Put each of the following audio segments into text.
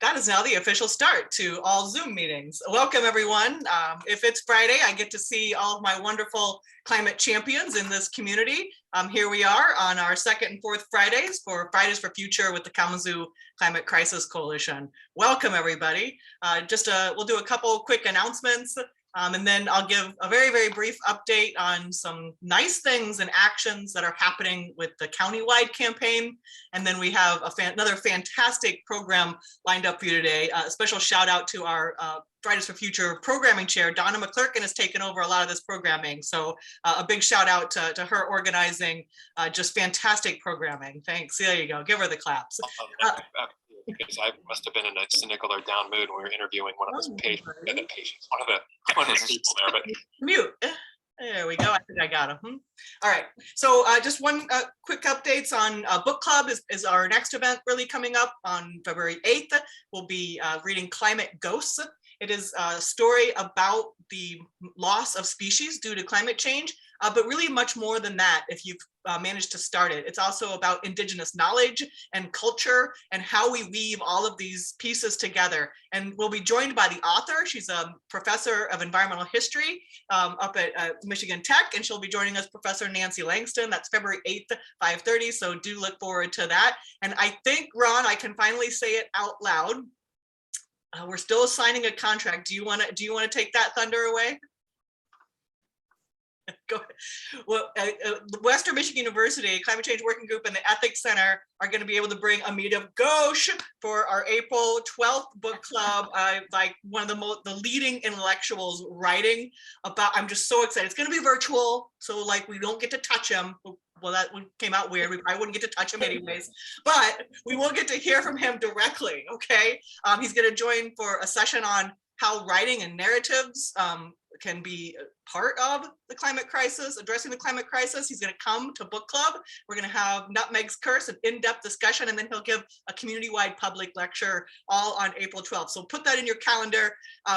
That is now the official start to all Zoom meetings. Welcome, everyone. If it's Friday, I get to see all of my wonderful climate champions in this community. Here we are on our second and fourth Fridays for Fridays for Future with the Kalamazoo Climate Crisis Coalition. Welcome, everybody. We'll do a couple quick announcements. And then I'll give a very, very brief update on some nice things and actions that are happening with the countywide campaign. And then we have another fantastic program lined up for you today. A special shout out to our Fridays for Future programming chair, Donna McClurkin, has taken over a lot of this programming. So a big shout out to her organizing just fantastic programming. Thanks. There you go. Give her the claps. Because I must have been in a cynical or down mood when we were interviewing one of the patients, one of the people there. But mute. There we go. I think I got him. All right. So just one quick updates on book club is our next event really coming up on February 8th. We'll be reading Climate Ghosts. It is a story about the loss of species due to climate change, but really much more than that if you've managed to start it. It's also about Indigenous knowledge and culture and how we weave all of these pieces together. And we'll be joined by the author. She's a professor of environmental history up at Michigan Tech, and she'll be joining us, Professor Nancy Langston. That's February 8th, 5:30, so do look forward to that. And I think, Ron, I can finally say it out loud. We're still signing a contract. Do you want to take that thunder away? Go ahead. Well, Western Michigan University Climate Change Working Group and the Ethics Center are going to be able to bring Amita Ghosh for our April 12th book club. Like one of the leading intellectuals writing about. I'm just so excited. It's going to be virtual, so like we don't get to touch him. Well, that came out weird. We probably wouldn't get to touch him anyways, but we will get to hear from him directly. Okay, he's going to join for a session on how writing and narratives can be part of the climate crisis, addressing the climate crisis. He's going to come to book club. We're going to have Nutmeg's Curse, an in-depth discussion, and then he'll give a community-wide public lecture all on April 12th. So put that in your calendar.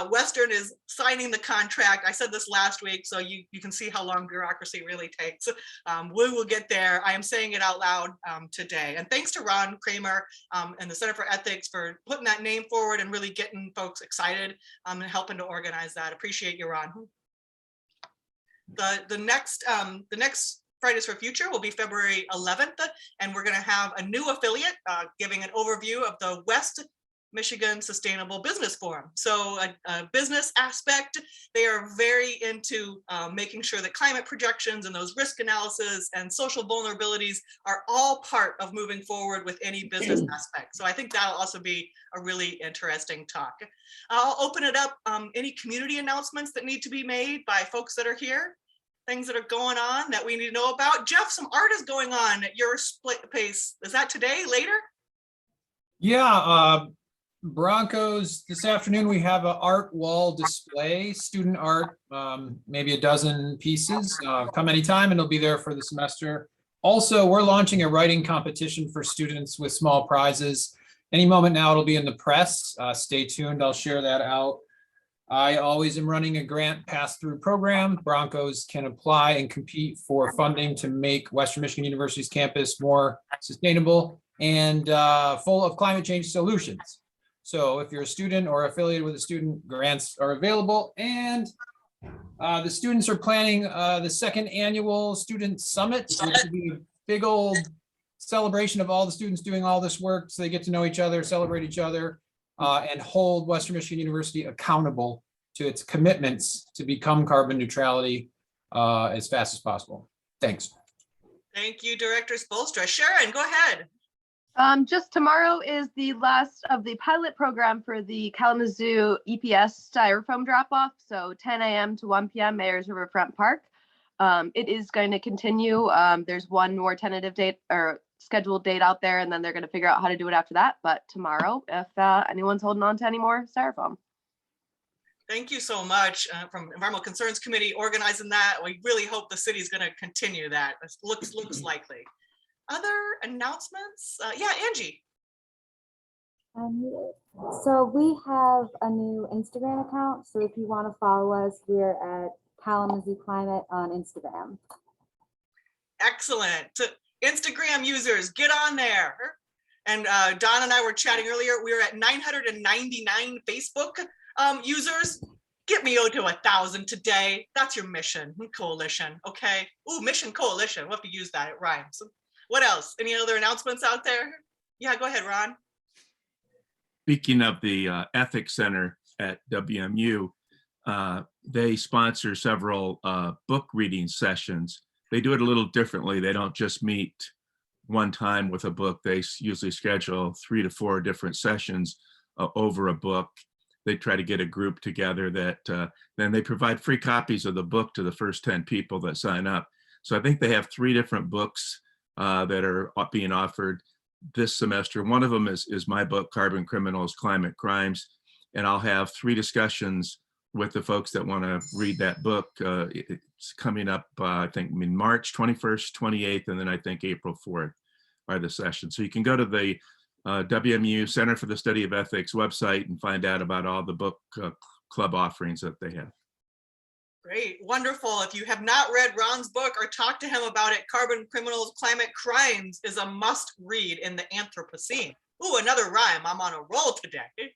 Western is signing the contract. I said this last week, so you can see how long bureaucracy really takes. We will get there. I am saying it out loud today. And thanks to Ron Kramer and the Center for Ethics for putting that name forward and really getting folks excited and helping to organize that. Appreciate you, Ron. The next Fridays for Future will be February 11th, and we're going to have a new affiliate giving an overview of the West Michigan Sustainable Business Forum. So a business aspect, they are very into making sure that climate projections and those risk analysis and social vulnerabilities are all part of moving forward with any business aspect. So I think that'll also be a really interesting talk. I'll open it up. Any community announcements that need to be made by folks that are here? Things that are going on that we need to know about? Jeff, some art is going on at your split pace. Is that today, later? Yeah, Broncos, this afternoon we have an art wall display, student art, maybe a dozen pieces. Come anytime and it'll be there for the semester. Also, we're launching a writing competition for students with small prizes. Any moment now it'll be in the press. Stay tuned, I'll share that out. I always am running a grant pass-through program. Broncos can apply and compete for funding to make Western Michigan University's campus more sustainable and full of climate change solutions. So if you're a student or affiliated with a student, grants are available. And the students are planning the second annual student summit, which will be a big old celebration of all the students doing all this work so they get to know each other, celebrate each other, and hold Western Michigan University accountable to its commitments to become carbon neutrality as fast as possible. Thanks. Thank you, Director Spolstra. Sharon, go ahead. Just tomorrow is the last of the pilot program for the Kalamazoo EPS styrofoam drop-off. So 10 a.m. to 1 p.m. Mayor's Riverfront Park. It is going to continue. There's one more tentative date or scheduled date out there, and then they're going to figure out how to do it after that. But tomorrow, if anyone's holding on to any more styrofoam. Thank you so much from Environmental Concerns Committee organizing that. We really hope the city is going to continue that. It looks likely. Other announcements? Yeah, Angie. So we have a new Instagram account. So if you want to follow us, we're at Kalamazoo Climate on Instagram. Excellent. Instagram users, get on there. And Don and I were chatting earlier. We were at 999 Facebook users. Get me to 1,000 today. That's your mission coalition. Okay. Ooh, mission coalition. We'll have to use that. It rhymes. What else? Any other announcements out there? Yeah, go ahead, Ron. Speaking of the Ethics Center at WMU, they sponsor several book reading sessions. They do it a little differently. They don't just meet one time with a book. They usually schedule 3 to 4 different sessions over a book. They try to get a group together that then they provide free copies of the book to the first 10 people that sign up. So I think they have 3 different books that are being offered this semester. One of them is my book, Carbon Criminals, Climate Crimes. And I'll have 3 discussions with the folks that want to read that book. It's coming up, I think, in March 21st, 28th, and then I think April 4th are the sessions. So you can go to the WMU Center for the Study of Ethics website and find out about all the book club offerings that they have. Great, wonderful. If you have not read Ron's book or talked to him about it, Carbon Criminals, Climate Crimes is a must read in the Anthropocene. Ooh, another rhyme. I'm on a roll today.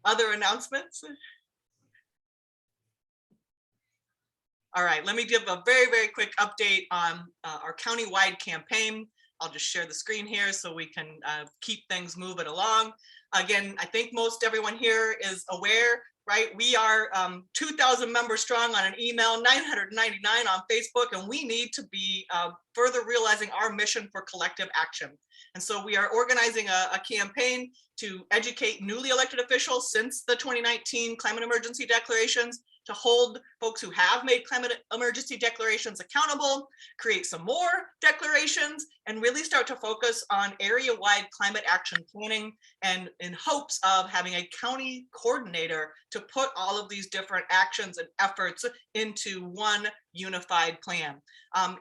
Other announcements? All right, let me give a very, very quick update on our county-wide campaign. I'll just share the screen here so we can keep things moving along. Again, I think most everyone here is aware, right? We are 2,000 members strong on an email, 999 on Facebook, and we need to be further realizing our mission for collective action. And so we are organizing a campaign to educate newly elected officials since the 2019 climate emergency declarations, to hold folks who have made climate emergency declarations accountable, create some more declarations, and really start to focus on area-wide climate action planning, and in hopes of having a county coordinator to put all of these different actions and efforts into one unified plan.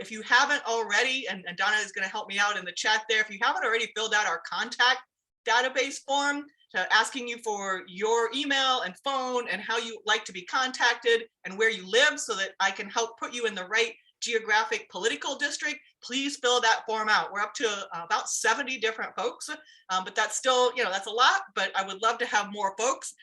If you haven't already, and Donna is going to help me out in the chat there, if you haven't already filled out our contact database form, asking you for your email and phone and how you like to be contacted and where you live so that I can help put you in the right geographic political district, please fill that form out. We're up to about 70 different folks, but that's still, that's a lot, but I would love to have more folks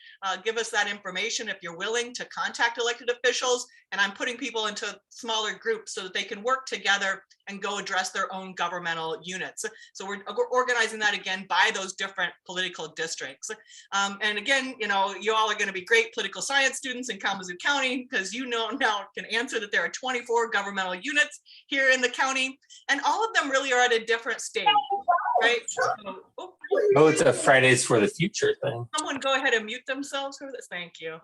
give us that information if you're willing to contact elected officials. And I'm putting people into smaller groups so that they can work together and go address their own governmental units. So we're organizing that again by those different political districts. And again, you all are going to be great political science students in Kalamazoo County, because now can answer that there are 24 governmental units here in the county, and all of them really are at a different stage, right? So, it's a Fridays for the Future thing. Someone go ahead and mute themselves for this. Thank you.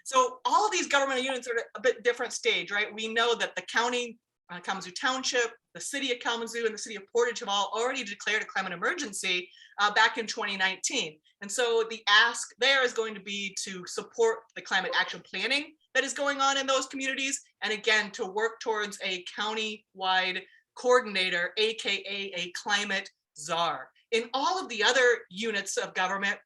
So all of these governmental units are at a bit different stage, right? We know that the county, Kalamazoo Township, the city of Kalamazoo, and the city of Portage have all already declared a climate emergency back in 2019. And so the ask there is going to be to support the climate action planning that is going on in those communities. And again, to work towards a county-wide coordinator, AKA a climate czar. In all of the other units of government,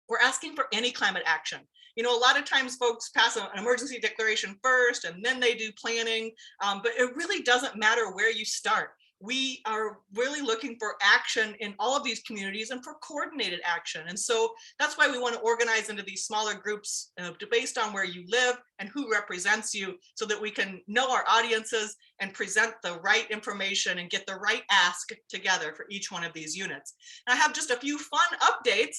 we're asking for any climate action. A lot of times folks pass an emergency declaration first and then they do planning, but it really doesn't matter where you start. We are really looking for action in all of these communities and for coordinated action. And so that's why we want to organize into these smaller groups based on where you live and who represents you, so that we can know our audiences and present the right information and get the right ask together for each one of these units. And I have just a few fun updates.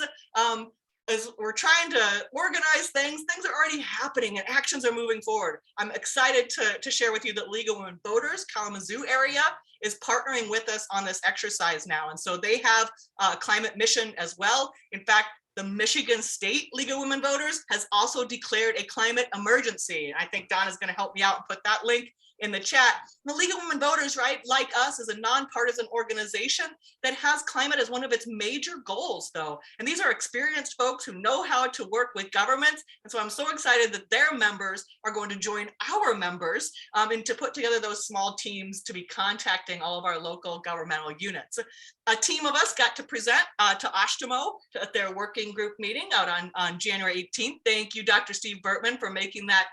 As we're trying to organize things are already happening and actions are moving forward. I'm excited to share with you that League of Women Voters Kalamazoo area is partnering with us on this exercise now. And so they have a climate mission as well. In fact, the Michigan State League of Women Voters has also declared a climate emergency. I think Donna's going to help me out and put that link in the chat. The League of Women Voters, right, like us, is a nonpartisan organization that has climate as one of its major goals, though. And these are experienced folks who know how to work with governments. And so I'm so excited that their members are going to join our members and to put together those small teams to be contacting all of our local governmental units. A team of us got to present to Ashtamo at their working group meeting out on January 18th. Thank you, Dr. Steve Bertman, for making that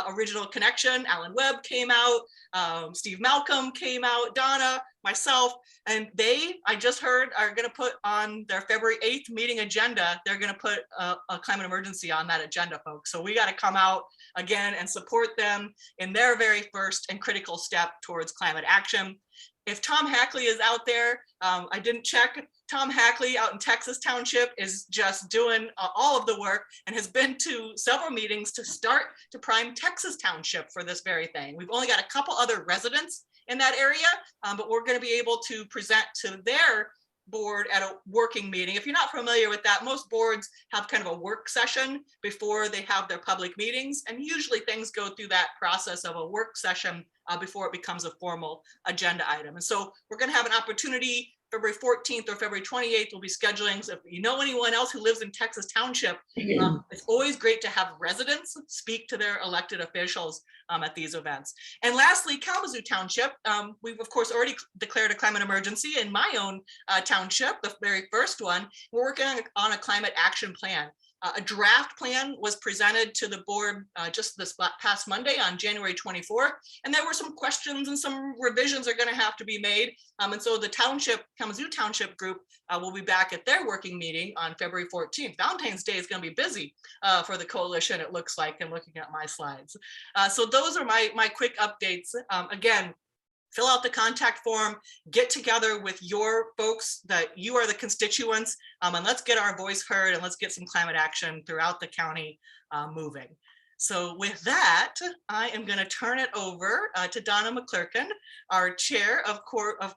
original connection. Alan Webb came out, Steve Malcolm came out, Donna, myself, and I just heard, are going to put on their February 8th meeting agenda, they're going to put a climate emergency on that agenda, folks. So we got to come out again and support them in their very first and critical step towards climate action. If Tom Hackley is out there, I didn't check. Tom Hackley out in Texas Township is just doing all of the work and has been to several meetings to start to prime Texas Township for this very thing. We've only got a couple other residents in that area, but we're going to be able to present to their board at a working meeting. If you're not familiar with that, most boards have kind of a work session before they have their public meetings. And usually things go through that process of a work session before it becomes a formal agenda item. And so we're going to have an opportunity February 14th or February 28th, we'll be scheduling. So if you know anyone else who lives in Texas Township, it's always great to have residents speak to their elected officials at these events. And lastly, Kalamazoo Township, we've of course already declared a climate emergency in my own township, the very first one. We're working on a climate action plan. A draft plan was presented to the board just this past Monday on January 24th, and there were some questions and some revisions are going to have to be made. And so the Kalamazoo Township group will be back at their working meeting on February 14th. Valentine's Day is going to be busy for the coalition, it looks like, and looking at my slides. So those are my quick updates. Again, fill out the contact form, get together with your folks that you are the constituents, and let's get our voice heard and let's get some climate action throughout the county moving. So with that, I am going to turn it over to Donna McClurkin, our chair of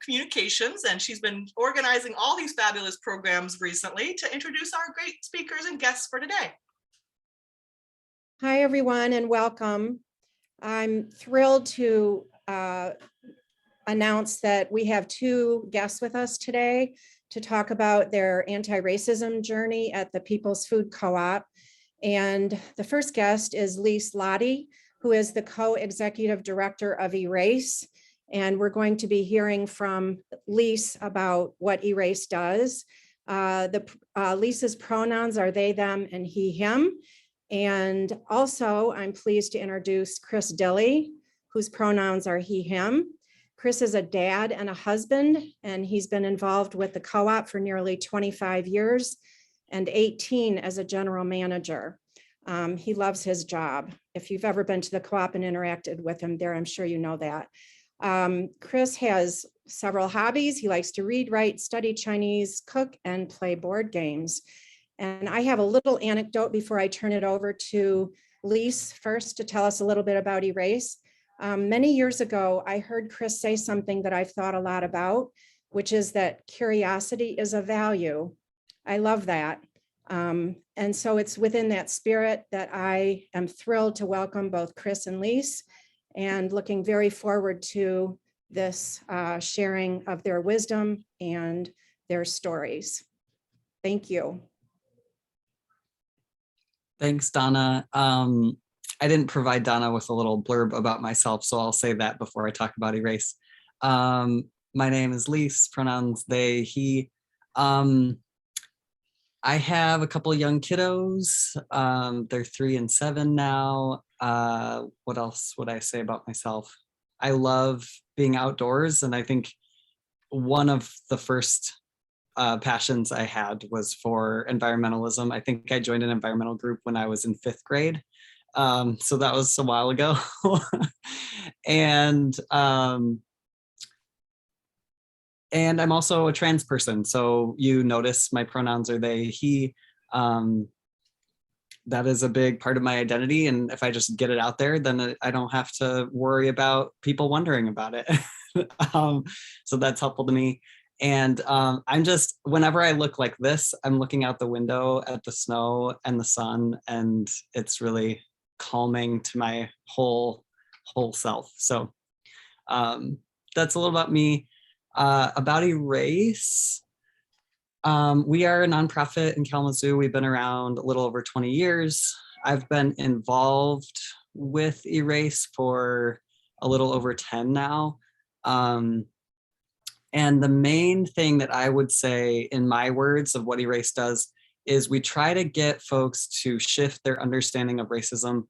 communications, and she's been organizing all these fabulous programs recently to introduce our great speakers and guests for today. Hi, everyone, and welcome. I'm thrilled to announce that we have two guests with us today to talk about their anti-racism journey at the People's Food Co-op. And the first guest is Liis Lahti, who is the co-executive director of Erase. And we're going to be hearing from Liis about what Erase does. Liis's pronouns are they, them, and he, him. And also, I'm pleased to introduce Chris Dilley, whose pronouns are he, him. Chris is a dad and a husband, and he's been involved with the co-op for nearly 25 years and 18 as a general manager. He loves his job. If you've ever been to the co-op and interacted with him there, I'm sure you know that. Chris has several hobbies. He likes to read, write, study Chinese, cook, and play board games. And I have a little anecdote before I turn it over to Liis first to tell us a little bit about Erase. Many years ago, I heard Chris say something that I've thought a lot about, which is that curiosity is a value. I love that. And so it's within that spirit that I am thrilled to welcome both Chris and Liis, and looking very forward to this sharing of their wisdom and their stories. Thank you. Thanks, Donna. I didn't provide Donna with a little blurb about myself, so I'll say that before I talk about Erase. My name is Liis, pronouns they, he. I have a couple of young kiddos. They're 3 and 7 now. What else would I say about myself? I love being outdoors, and I think one of the first passions I had was for environmentalism. I think I joined an environmental group when I was in 5th grade. So that was a while ago. And I'm also a trans person. So you notice my pronouns are they, he. That is a big part of my identity. And if I just get it out there, then I don't have to worry about people wondering about it. So that's helpful to me. And I'm just, whenever I look like this, I'm looking out the window at the snow and the sun, and it's really calming to my whole self. So that's a little about me. About Erase, we are a nonprofit in Kalamazoo. We've been around a little over 20 years. I've been involved with Erase for a little over 10 now. And the main thing that I would say in my words of what Erase does is we try to get folks to shift their understanding of racism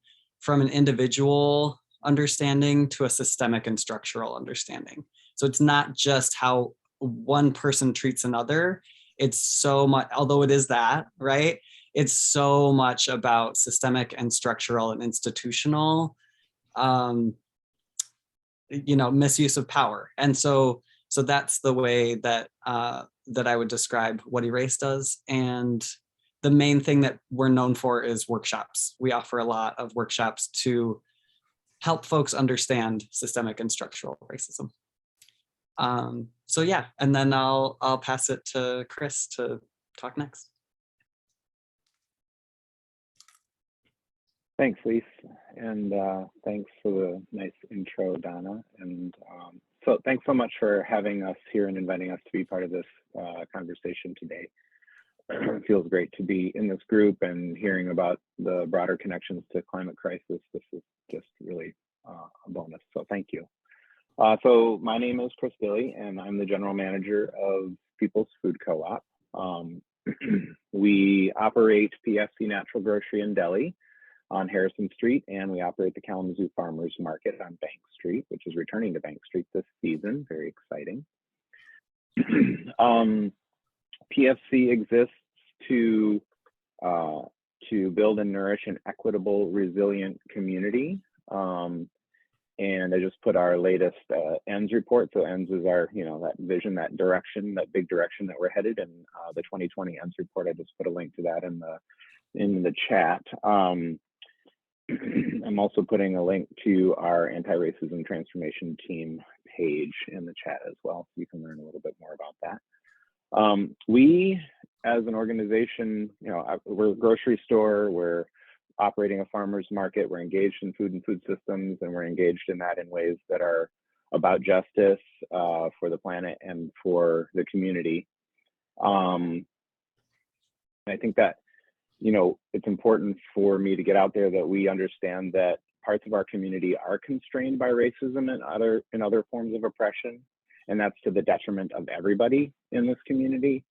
from an individual understanding to a systemic and structural understanding. So it's not just how one person treats another. It's so much, although it is that, right? It's so much about systemic and structural and institutional, misuse of power. And so that's the way that that I would describe what Erase does. And the main thing that we're known for is workshops. We offer a lot of workshops to help folks understand systemic and structural racism. So yeah, and then I'll pass it to Chris to talk next. Thanks, Liis, and thanks for the nice intro, Donna. And so thanks so much for having us here and inviting us to be part of this conversation today. It feels great to be in this group and hearing about the broader connections to climate crisis. This is just really a bonus, so thank you. So my name is Chris Dilley, and I'm the general manager of People's Food Co-op. We operate PFC Natural Grocery in Dilley on Harrison Street, and we operate the Kalamazoo Farmers Market on Bank Street, which is returning to Bank Street this season. Very exciting. PFC exists to build and nourish an equitable, resilient community. And I just put our latest ENDS report. So ENDS is our, that vision, that direction, that big direction that we're headed. And the 2020 ENDS report, I just put a link to that in the chat. I'm also putting a link to our anti-racism transformation team page in the chat as well, so you can learn a little bit more about that. We, as an organization, we're a grocery store, we're operating a farmer's market, we're engaged in food and food systems, and we're engaged in that in ways that are about justice for the planet and for the community. I think that it's important for me to get out there that we understand that parts of our community are constrained by racism and other forms of oppression, and that's to the detriment of everybody in this community.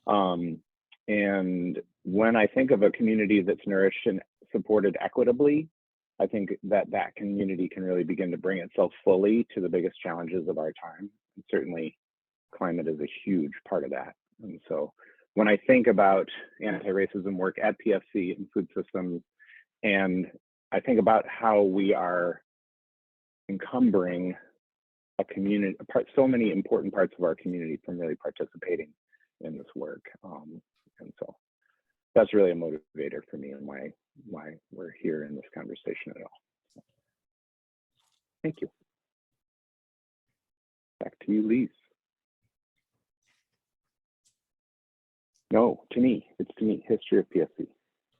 And when I think of a community that's nourished and supported equitably, I think that community can really begin to bring itself fully to the biggest challenges of our time. And certainly climate is a huge part of that. And so when I think about anti-racism work at PFC and food systems, and I think about how we are encumbering a community, so many important parts of our community from really participating in this work. And so that's really a motivator for me and why we're here in this conversation at all. Thank you. Back to you, Liis. No, to me. It's to me. History of PFC.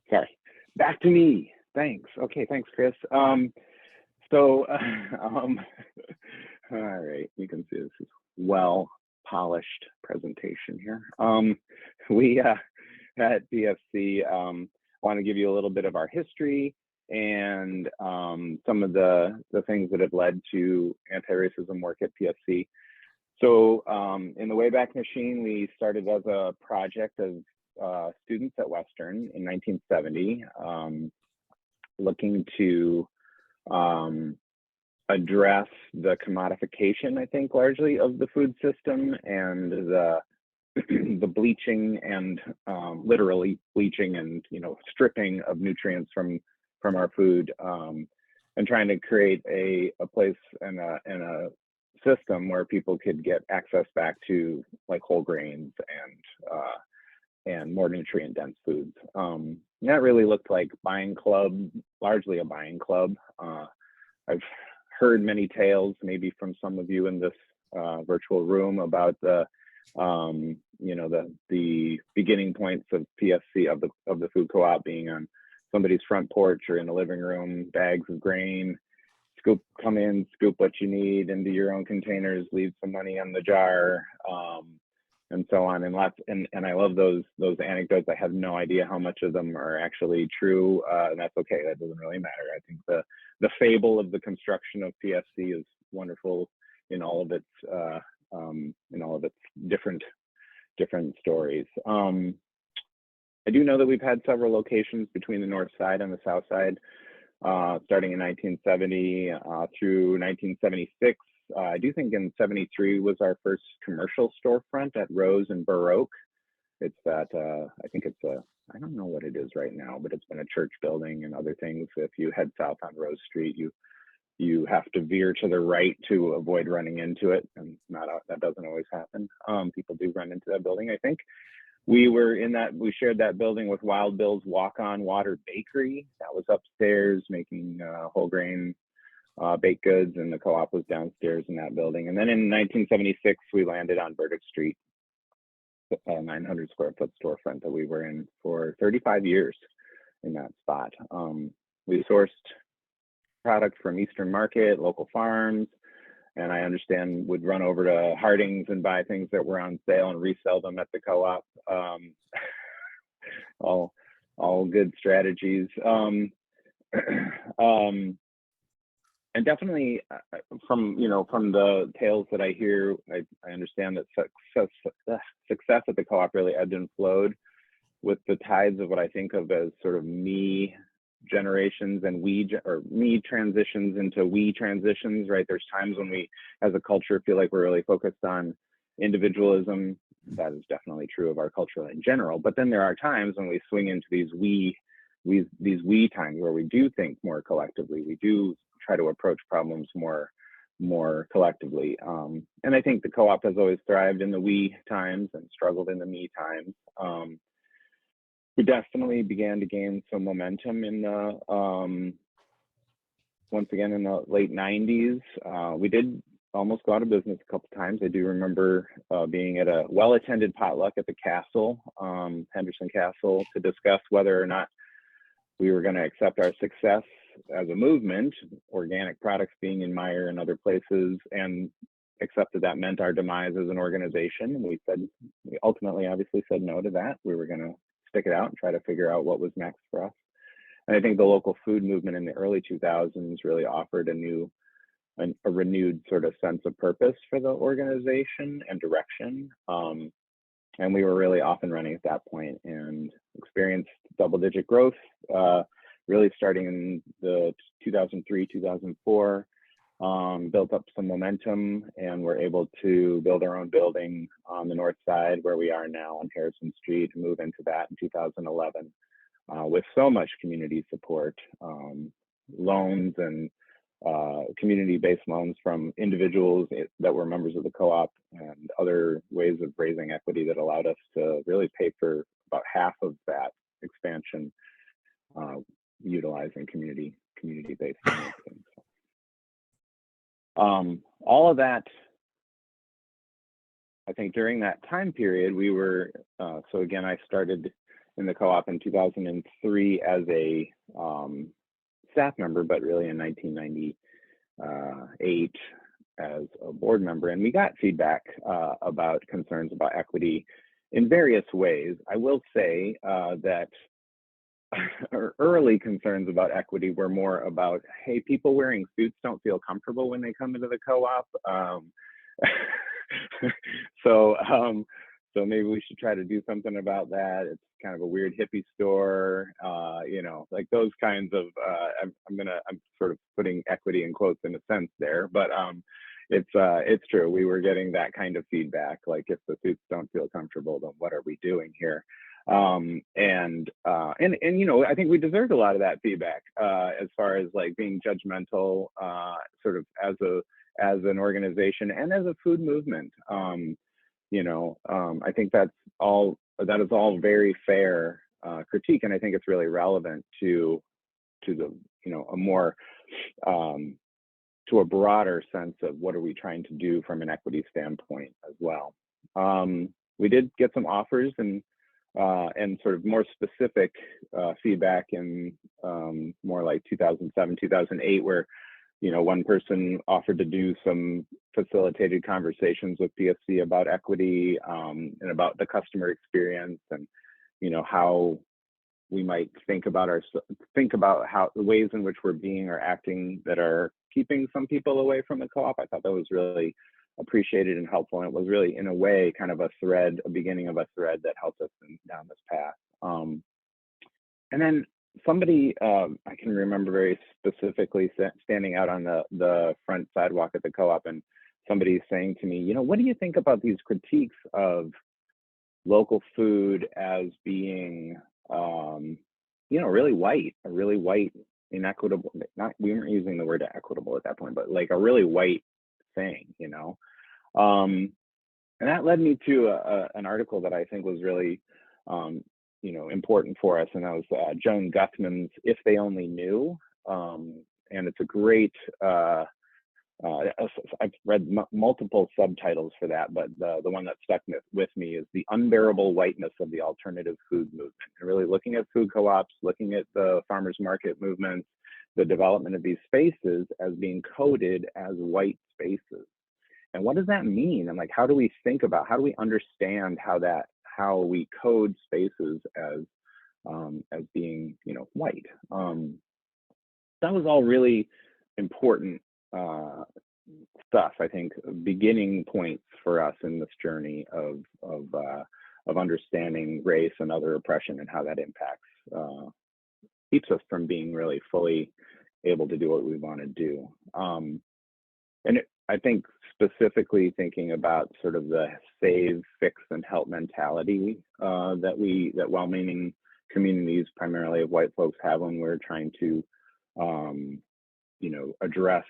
Sorry. Back to me. Thanks. Okay. Thanks, Chris. All right. You can see this is well polished presentation here. We at PFC want to give you a little bit of our history and some of the things that have led to anti-racism work at PFC. So in the Wayback Machine, we started as a project of students at Western in 1970, looking to address the commodification, I think, largely of the food system and the bleaching and literally bleaching and stripping of nutrients from our food, and trying to create a place and a system where people could get access back to like whole grains and more nutrient dense foods. That really looked like buying club, largely a buying club. I've heard many tales, maybe from some of you in this virtual room, about the beginning points of PFC of the food co-op being on somebody's front porch or in the living room, bags of grain, come in, scoop what you need into your own containers, leave some money on the jar, and so on. And I love those anecdotes. I have no idea how much of them are actually true, and that's okay. That doesn't really matter. I think the fable of the construction of PFC is wonderful in all of its different stories. I do know that we've had several locations between the north side and the south side starting in 1970 through 1976. I do think in 73 was our first commercial storefront at Rose and Baroque. It's that, I think it's I don't know what it is right now, but it's been a church building and other things. If you head south on Rose Street, you have to veer to the right to avoid running into it, and that doesn't always happen. People do run into that building, I think. We shared that building with Wild Bill's Walk-On Water Bakery. That was upstairs making whole grain baked goods, and the co-op was downstairs in that building. And then in 1976, we landed on Burdick Street, a 900 square foot storefront that we were in for 35 years in that spot. We sourced product from Eastern Market, local farms, and I understand would run over to Harding's and buy things that were on sale and resell them at the co-op. All good strategies. And definitely from the tales that I hear, I understand that success at the co-op really ebbed and flowed with the tides of what I think of as sort of me generations and me transitions into we transitions, right? There's times when we as a culture feel like we're really focused on individualism. That is definitely true of our culture in general, but then there are times when we swing into these we times where we do think more collectively. We do try to approach problems more collectively. And I think the co-op has always thrived in the we times and struggled in the me times. We definitely began to gain some momentum in the, once again, in the late 90s. We did almost go out of business a couple times. I do remember being at a well-attended potluck at the castle, Henderson Castle, to discuss whether or not we were going to accept our success as a movement, organic products being in Meyer and other places, and accepted that meant our demise as an organization. And we ultimately obviously said no to that. We were going to stick it out and try to figure out what was next for us. And I think the local food movement in the early 2000s really offered a renewed sort of sense of purpose for the organization and direction. And we were really off and running at that point and experienced double-digit growth, really starting in the 2003, 2004, built up some momentum, and were able to build our own building on the north side where we are now on Harrison Street, and move into that in 2011 with so much community support, loans and community-based loans from individuals that were members of the co-op, and other ways of raising equity that allowed us to really pay for about half of that expansion, utilizing community-based financing. All of that, I think during that time period, we were, so again, I started in the co-op in 2003 as a staff member, but really in 1998 as a board member. And we got feedback about concerns about equity in various ways. I will say that our early concerns about equity were more about, hey, people wearing suits don't feel comfortable when they come into the co-op. So maybe we should try to do something about that. It's kind of a weird hippie store, like those kinds of, I'm sort of putting equity in quotes in a sense there, but it's true. We were getting that kind of feedback, like if the suits don't feel comfortable, then what are we doing here? I think we deserved a lot of that feedback as far as like being judgmental, sort of as an organization and as a food movement. I think that is all very fair critique, and I think it's really relevant to the a more to a broader sense of what are we trying to do from an equity standpoint as well. We did get some offers and sort of more specific feedback in more like 2007, 2008, where one person offered to do some facilitated conversations with PFC about equity and about the customer experience, and how we might think about how the ways in which we're being or acting that are keeping some people away from the co-op. I thought that was really appreciated and helpful, and it was really, in a way, kind of a beginning of a thread that helped us down this path. And then somebody, I can can remember very specifically standing out on the front sidewalk at the co-op and somebody saying to me, you know, what do you think about these critiques of local food as being, you know, really white, inequitable, we weren't using the word equitable at that point, but like a really white thing, you know? And that led me to an article that I think was really, you know, important for us. And that was Joan Guthman's If They Only Knew. And it's a great, I've read multiple subtitles for that, but the one that stuck with me is The Unbearable Whiteness of the Alternative Food Movement. And really looking at food co-ops, looking at the farmers market movements, the development of these spaces as being coded as white spaces. And what does that mean? And like, how do we think about, how do we understand how we code spaces as being, you know, white? That was all really important stuff, I think, beginning points for us in this journey of understanding race and other oppression and how that impacts, keeps us from being really fully able to do what we want to do. I think specifically thinking about sort of the save, fix, and help mentality that well-meaning communities, primarily of white folks, have when we're trying to, you know, address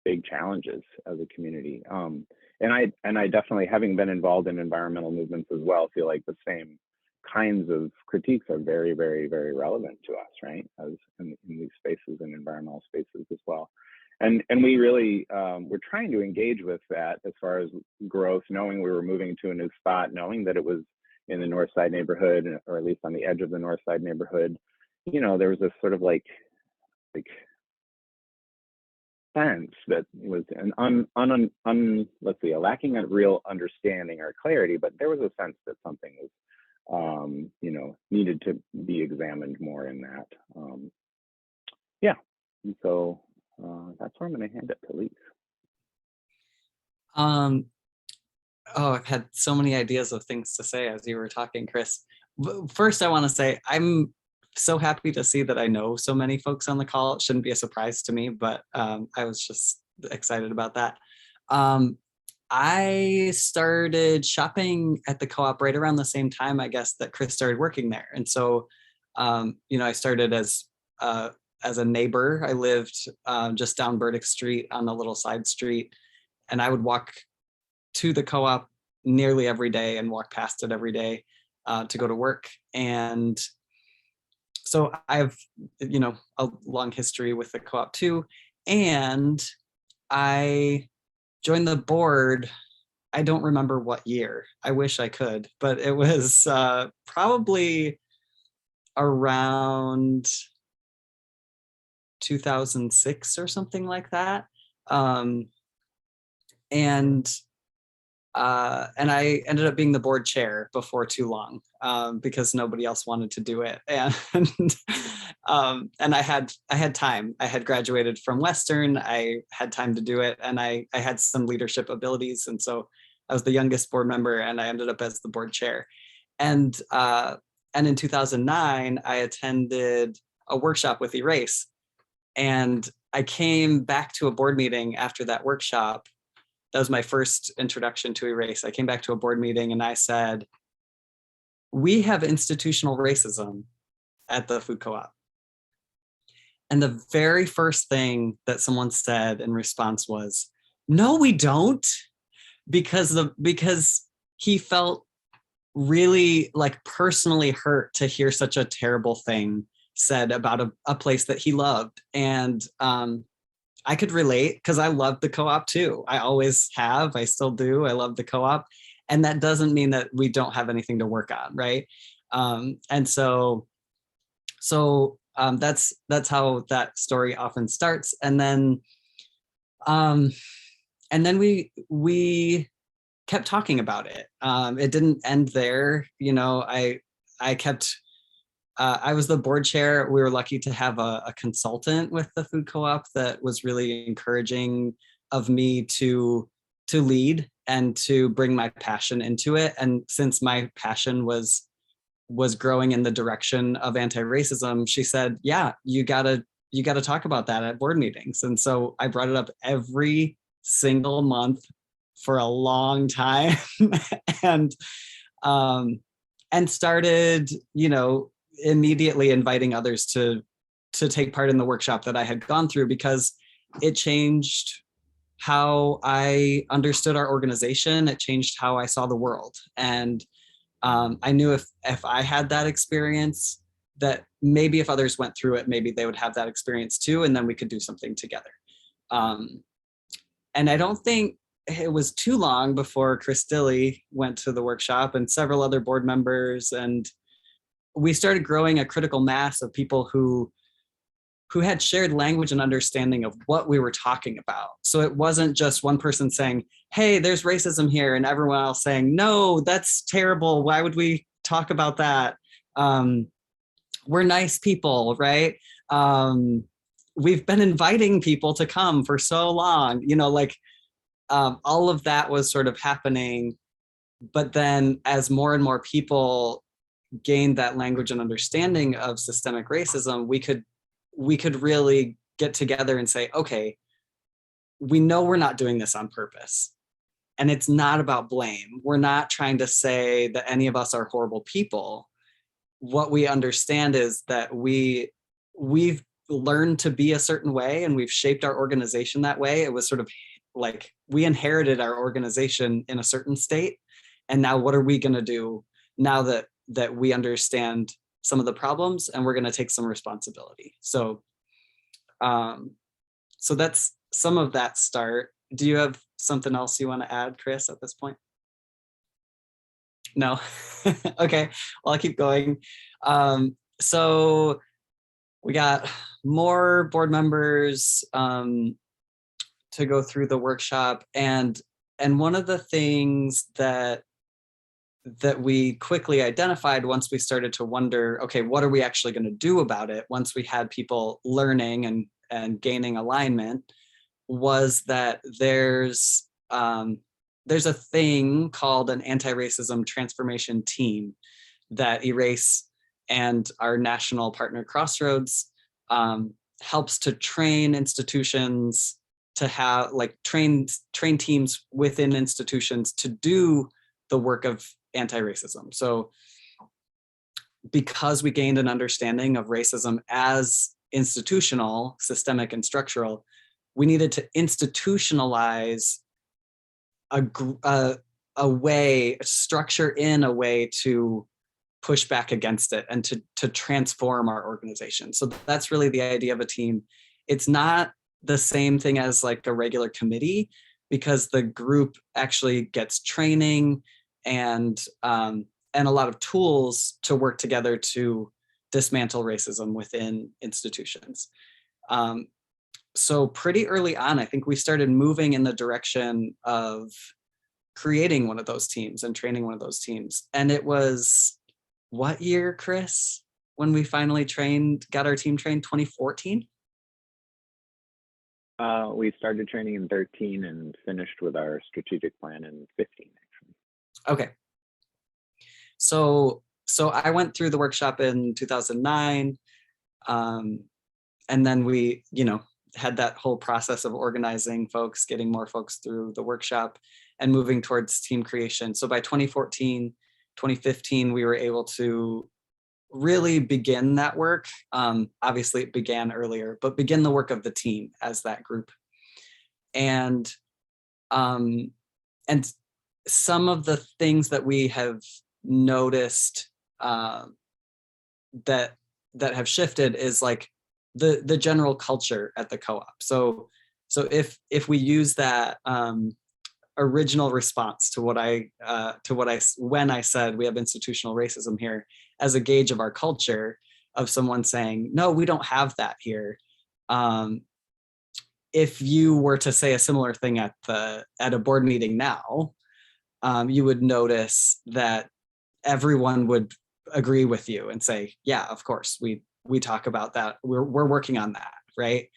big challenges as a community. And I definitely, having been involved in environmental movements as well, feel like the same kinds of critiques are very, very, very relevant to us, right? As in these spaces and environmental spaces as well. And we really, we're trying to engage with that as far as growth, knowing we were moving to a new spot, knowing that it was in the North Side neighborhood, or at least on the edge of the North Side neighborhood. You know, there was this sort of like sense that was let's see, a lacking of real understanding or clarity, but there was a sense that something was, you know, needed to be examined more in that. Yeah, and so that's where I'm going to hand it to Liis. Oh, I've had so many ideas of things to say as you were talking, Chris. First, I want to say I'm so happy to see that I know so many folks on the call. It shouldn't be a surprise to me, but I was just excited about that. I started shopping at the co-op right around the same time, I guess, that Chris started working there. And so, you know, I started as a neighbor. I lived just down Burdick Street on a little side street, and I would walk to the co-op nearly every day and walk past it every day to go to work. And so I have, you know, a long history with the co-op too. And I joined the board, I don't remember what year. I wish I could, but it was probably around 2006 or something like that. And I ended up being the board chair before too long because nobody else wanted to do it. And I had time. I had graduated from Western. I had time to do it, and I had some leadership abilities. And so I was the youngest board member, and I ended up as the board chair. And in 2009, I attended a workshop with Erase, and I came back to a board meeting after that workshop. That was my first introduction to Erase. I came back to a board meeting and I said, we have institutional racism at the food co-op. And the very first thing that someone said in response was, no, we don't, because he felt really like personally hurt to hear such a terrible thing said about a place that he loved. And I could relate because I loved the co-op too. I always have, I still do. I love the co-op. And that doesn't mean that we don't have anything to work on, right? And so that's how that story often starts. And then we kept talking about it. It didn't end there. You know, I kept, I was the board chair. We were lucky to have a consultant with the food co-op that was really encouraging of me to lead and to bring my passion into it. And since my passion was was growing in the direction of anti-racism, she said, yeah, you gotta talk about that at board meetings. And so I brought it up every single month for a long time and started, immediately inviting others to take part in the workshop that I had gone through, because it changed how I understood our organization. It changed how I saw the world. And I knew if I had that experience, that maybe if others went through it, maybe they would have that experience too, and then we could do something together. And I don't think it was too long before Chris Dilley went to the workshop, and several other board members, and we started growing a critical mass of people who had shared language and understanding of what we were talking about. So it wasn't just one person saying, hey, there's racism here, and everyone else saying, no, that's terrible. Why would we talk about that? We're nice people, right? We've been inviting people to come for so long, all of that was sort of happening. But then as more and more people gained that language and understanding of systemic racism, we could really get together and say, okay, we know we're not doing this on purpose. And it's not about blame. We're not trying to say that any of us are horrible people. What we understand is that we've learned to be a certain way, and we've shaped our organization that way. It was sort of like we inherited our organization in a certain state. And now what are we going to do now that we understand some of the problems, and we're going to take some responsibility. So that's some of that start. Do you have something else you want to add, Chris, at this point? No? Okay, well, I'll keep going. So we got more board members to go through the workshop. And one of the things that we quickly identified once we started to wonder, okay, what are we actually going to do about it? Once we had people learning and gaining alignment, was that there's a thing called an anti-racism transformation team that Erase and our national partner Crossroads helps to train institutions to have train teams within institutions to do the work of anti-racism. So because we gained an understanding of racism as institutional, systemic, and structural, we needed to institutionalize structure in a way to push back against it and to transform our organization. So that's really the idea of a team. It's not the same thing as like a regular committee, because the group actually gets training and a lot of tools to work together to dismantle racism within institutions. So pretty early on, I think we started moving in the direction of creating one of those teams and training one of those teams. And it was what year, Chris, when we finally got our team trained? 2014? We started training in 2013 and finished with our strategic plan in 2015, actually. Okay. So I went through the workshop in 2009. And then we, had that whole process of organizing folks, getting more folks through the workshop and moving towards team creation. So by 2014, 2015, we were able to really begin that work. Obviously it began earlier, but begin the work of the team as that group. And some of the things that we have noticed that have shifted is like the general culture at the co-op. So if we use that original response to when I said we have institutional racism here as a gauge of our culture, of someone saying, no, we don't have that here. If you were to say a similar thing at a board meeting now, you would notice that everyone would agree with you and say, yeah, of course, we talk about that. We're working on that, right?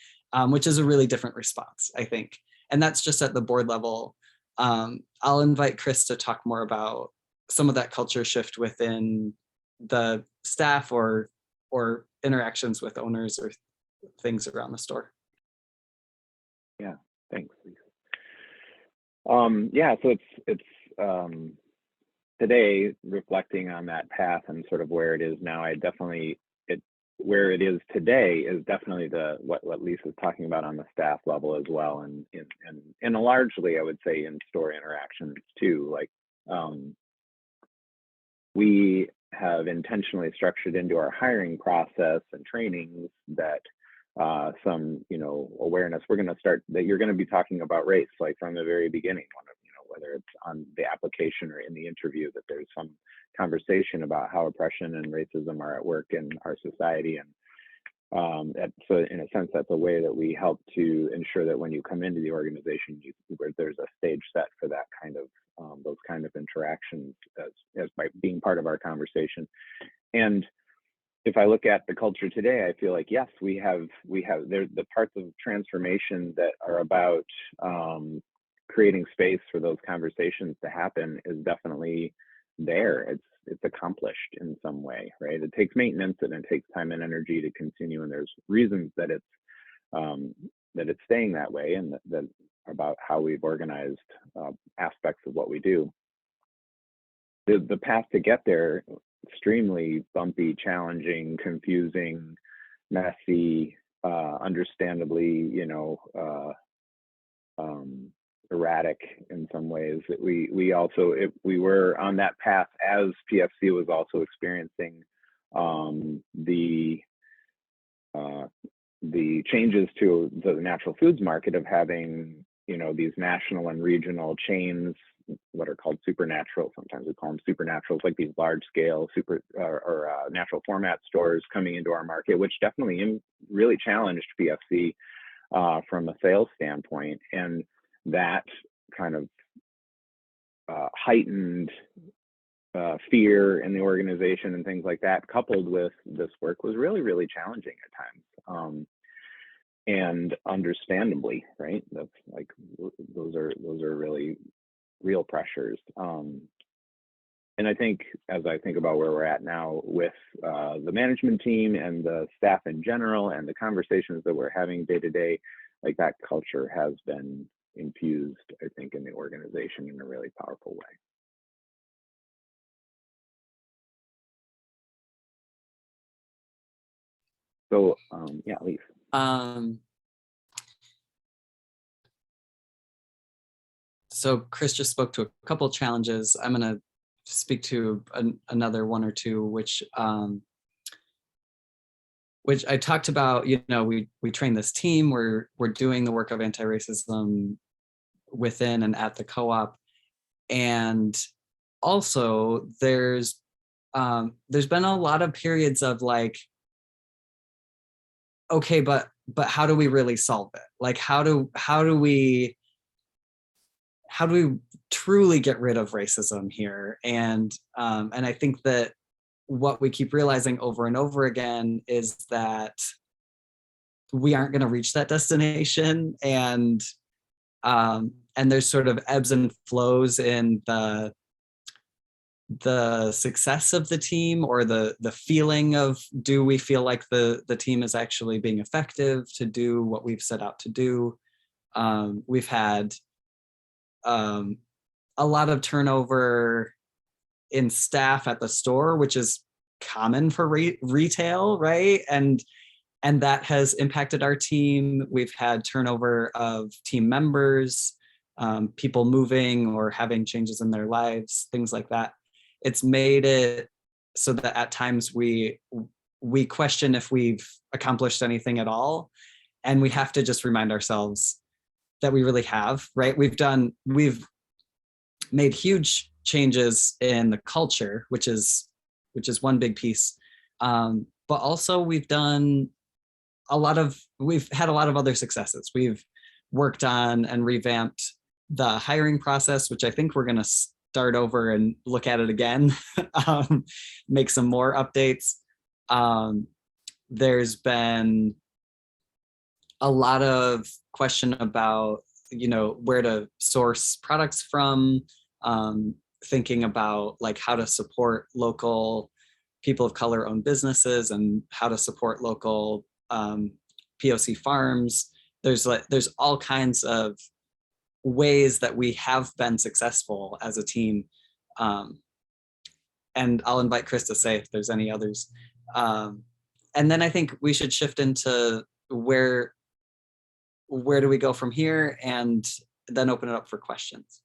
Which is a really different response, I think. And that's just at the board level. I'll invite Chris to talk more about some of that culture shift within the staff or interactions with owners or things around the store. Yeah, thanks, Liis. Yeah, so it's today, reflecting on that path and sort of where it is now, where it is today is definitely what Liis is talking about on the staff level as well, and largely I would say in store interactions too. Like we have intentionally structured into our hiring process and trainings that some awareness. We're going to start that you're going to be talking about race like from the very beginning, whether it's on the application or in the interview, that there's some conversation about how oppression and racism are at work in our society. And so in a sense, that's a way that we help to ensure that when you come into the organization, where there's a stage set for that kind of those kind of interactions as by being part of our conversation. And if I look at the culture today, I feel like, yes, we have there's the parts of transformation that are about creating space for those conversations to happen is definitely there. It's accomplished in some way, right? It takes maintenance and it takes time and energy to continue, and there's reasons that it's staying that way, and that about how we've organized aspects of what we do. The path to get there, extremely bumpy, challenging, confusing, messy, understandably, erratic in some ways. That we were on that path as PFC was also experiencing the changes to the natural foods market of having these national and regional chains, what are called supernatural. Sometimes we call them supernaturals, like these large scale natural format stores coming into our market, which definitely really challenged PFC from a sales standpoint. And that kind of heightened fear in the organization and things like that, coupled with this work, was really, really challenging at times. And understandably, right? That's like, those are really real pressures. And I think, as I think about where we're at now with the management team and the staff in general, and the conversations that we're having day to day, like that culture has been infused, I think, in the organization in a really powerful way. So, yeah, Liis. So Chris just spoke to a couple challenges. I'm going to speak to another one or two, which I talked about. We train this team. We're doing the work of anti-racism within and at the co-op, and also there's been a lot of periods of like, okay, but how do we really solve it? Like, how do we truly get rid of racism here? And I think that what we keep realizing over and over again is that we aren't going to reach that destination, and there's sort of ebbs and flows in the success of the team, or the feeling of, do we feel like the team is actually being effective to do what we've set out to do? We've had a lot of turnover in staff at the store, which is common for retail, right? And that has impacted our team. We've had turnover of team members, people moving or having changes in their lives, things like that. It's made it so that at times we question if we've accomplished anything at all. And we have to just remind ourselves that we really have, right? We've made huge changes in the culture, which is one big piece. But also we've had a lot of other successes. We've worked on and revamped the hiring process, which I think we're going to start over and look at it again, make some more updates. There's been a lot of question about, where to source products from, thinking about like how to support local people of color owned businesses and how to support local POC farms. There's all kinds of ways that we have been successful as a team. And I'll invite Chris to say if there's any others. And then I think we should shift into where do we go from here, and then open it up for questions.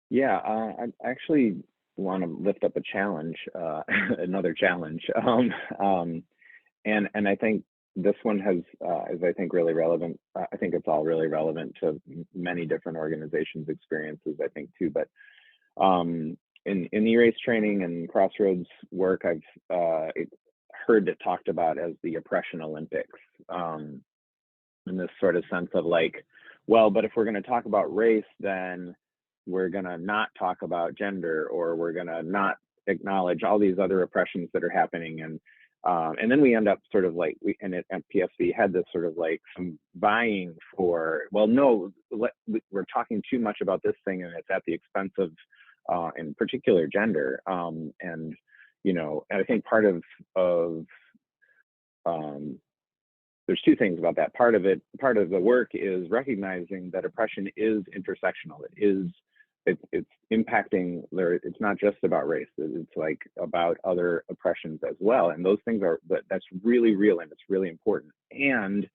Yeah, I actually want to lift up a challenge, another challenge. And I think this one is I think really relevant. I think it's all really relevant to many different organizations' experiences, I think too. But in E-Race training and Crossroads work, I've heard it talked about as the oppression Olympics, in this sort of sense of like, well, but if we're going to talk about race, then we're going to not talk about gender, or we're going to not acknowledge all these other oppressions that are happening. And then we end up sort of like, at PSC had this sort of like some vying for, well, no, we're talking too much about this thing and it's at the expense of, in particular, gender. And, you know, I think part of there's two things about that. Part of the work is recognizing that oppression is intersectional. It's impacting, it's not just about race, it's like about other oppressions as well. And those things that's really real and it's really important. And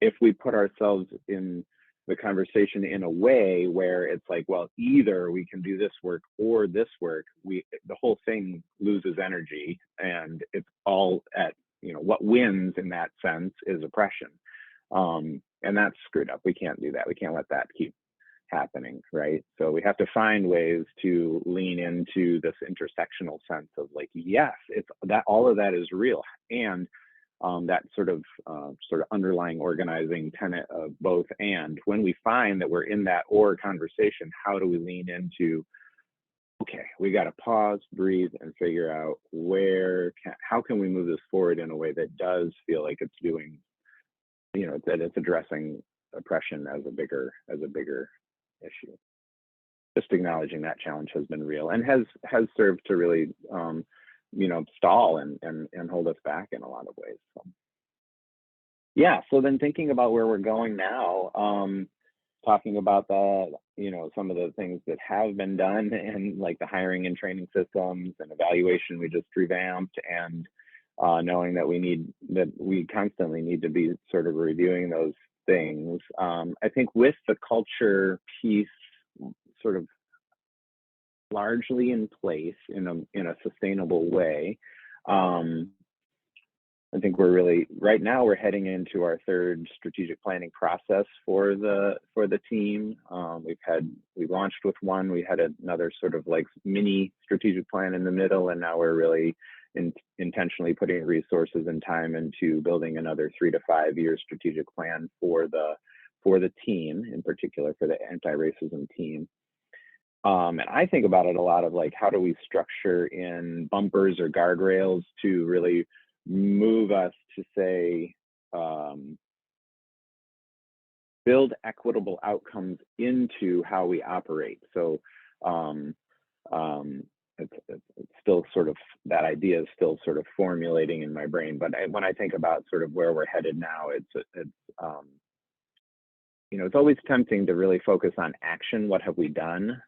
if we put ourselves in the conversation in a way where it's like, well, either we can do this work or this work, the whole thing loses energy, and it's all at, you know, what wins in that sense is oppression. And that's screwed up. We can't do that. We can't let that keep happening, right? So we have to find ways to lean into this intersectional sense of like, yes, it's that all of that is real, and that sort of underlying organizing tenet of both. And when we find that we're in that or conversation, how do we lean into, okay, we got to pause, breathe, and figure out how can we move this forward in a way that does feel like it's doing, you know, that it's addressing oppression as a bigger issue. Just acknowledging that challenge has been real and has served to really, you know, stall and hold us back in a lot of ways. So, yeah. So then thinking about where we're going now, talking about you know, some of the things that have been done, and like the hiring and training systems and evaluation we just revamped, and knowing that we constantly need to be sort of reviewing those things. I think with the culture piece sort of largely in place in a sustainable way, I think we're really, right now we're heading into our third strategic planning process for the team. We launched with one, we had another sort of like mini strategic plan in the middle, and now we're really intentionally putting resources and time into building another 3 to 5 year strategic plan for the team, in particular for the anti-racism team. And I think about it a lot of like, how do we structure in bumpers or guardrails to really move us to say, build equitable outcomes into how we operate. So it's still sort of, that idea is still sort of formulating in my brain. But when I think about sort of where we're headed now, it's you know, it's always tempting to really focus on action. What have we done?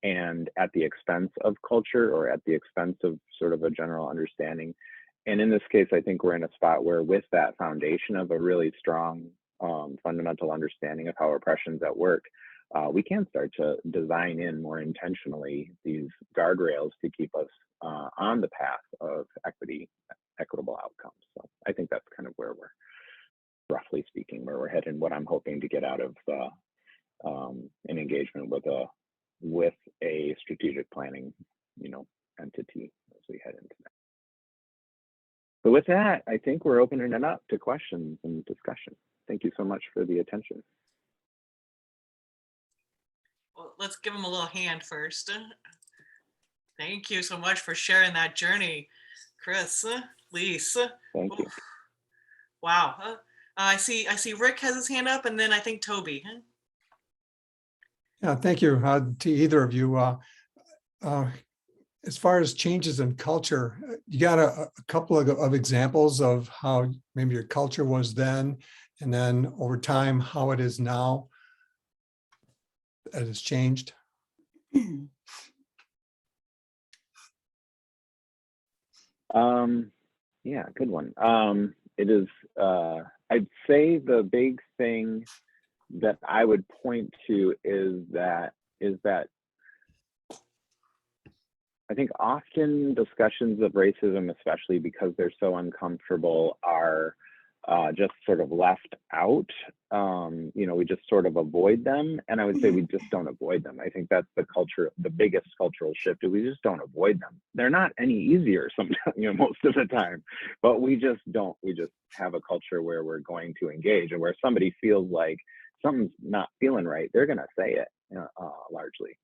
And at the expense of culture, or at the expense of sort of a general understanding. And in this case, I think we're in a spot where, with that foundation of a really strong fundamental understanding of how oppression's at work, we can start to design in more intentionally these guardrails to keep us on the path of equitable outcomes. So I think that's kind of where we're, roughly speaking, where we're headed, what I'm hoping to get out of an engagement with a strategic planning, you know, entity as we head into that. So with that, I think we're opening it up to questions and discussion. Thank you so much for the attention. Well, let's give them a little hand first. Thank you so much for sharing that journey, Chris, Liis. Thank you. Wow. I see Rick has his hand up, and then I think Toby. Yeah, thank you to either of you. as far as changes in culture, you got a couple of examples of how maybe your culture was then, and then over time, how it is now, it has changed? Yeah, good one. It is, I'd say the big thing that I would point to is that I think often discussions of racism, especially because they're so uncomfortable, are just sort of left out. You know, we just sort of avoid them. And I would say we just don't avoid them. I think that's the culture, the biggest cultural shift. We just don't avoid them. They're not any easier sometimes, you know, most of the time, but we just don't. We just have a culture where we're going to engage, and where somebody feels like something's not feeling right, they're going to say it, largely.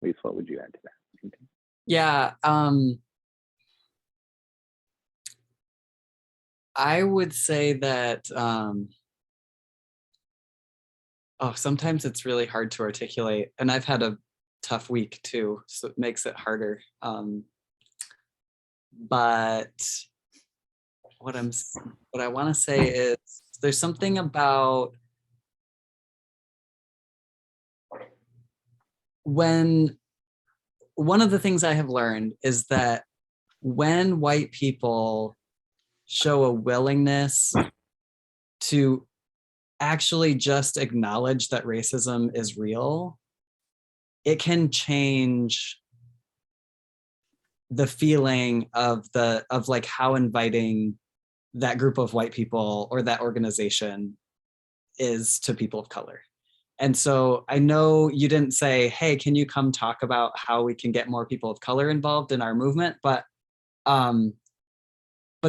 Liis, what would you add to that? Yeah, I would say that, sometimes it's really hard to articulate, and I've had a tough week too, so it makes it harder. But what I want to say is there's something about when one of the things I have learned is that when white people show a willingness to actually just acknowledge that racism is real, it can change the feeling of like how inviting that group of white people or that organization is to people of color. And so I know you didn't say, hey, can you come talk about how we can get more people of color involved in our movement? But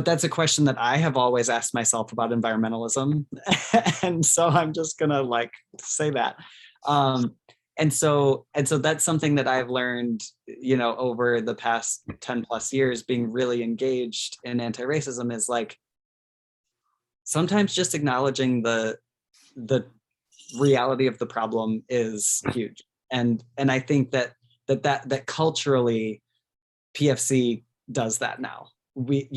that's a question that I have always asked myself about environmentalism. And so I'm just gonna like say that. And so that's something that I've learned, you know, over the past 10 plus years being really engaged in anti-racism, is like sometimes just acknowledging the reality of the problem is huge. And I think that culturally PFC does that now. We